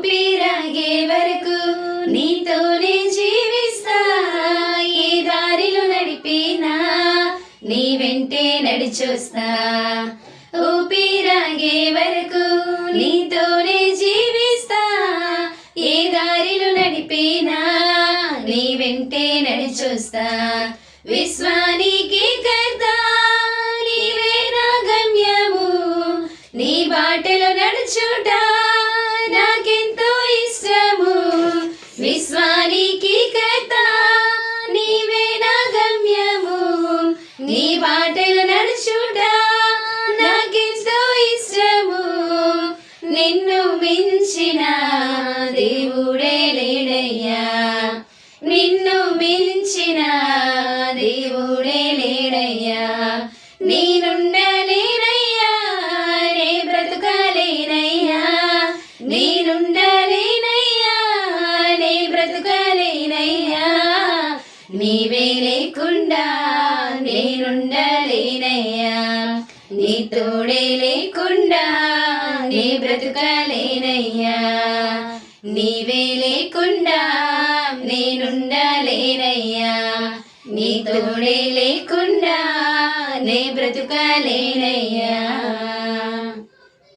ఊపిరాగే వరకు నీతోనే జీవిస్తా, ఏ దారిలో నడిపినా నీ వెంటే నడిచొస్తా. ఊపిరాగే వరకు నీతోనే జీవిస్తా, ఏ దారిలో నడిపినా నీ వెంటే నడిచొస్తా. విశ్వానికి కర్త నీవే నా గమ్యము, నీ బాటలో నడుచుట నాకెంతో ఇష్టము. విశ్వానికి కర్త నీవే నా గమ్యము, నీ బాటలో నడుచుట నాకెంతో ఇష్టము. నిన్ను మించిన దేవుడే లేడయ్యా, నిన్ను మించిన దేవుడే లేడయ్యా. నేనుండలేనయ్యా నే బ్రతుకలేనయ్యా, నేనుండలేనయ్యా నే బ్రతుకలేనయ్యా. నీవే లేకుండా నేనుండలేనయ్యా, నీ తోడే లేకుండా నే బ్రతుకలేనయ్యా. నీవే లేకుండా నేనుండలేనయ్యా, నీ తోడే లేకుండా నే బ్రతుకలేనయ్యా.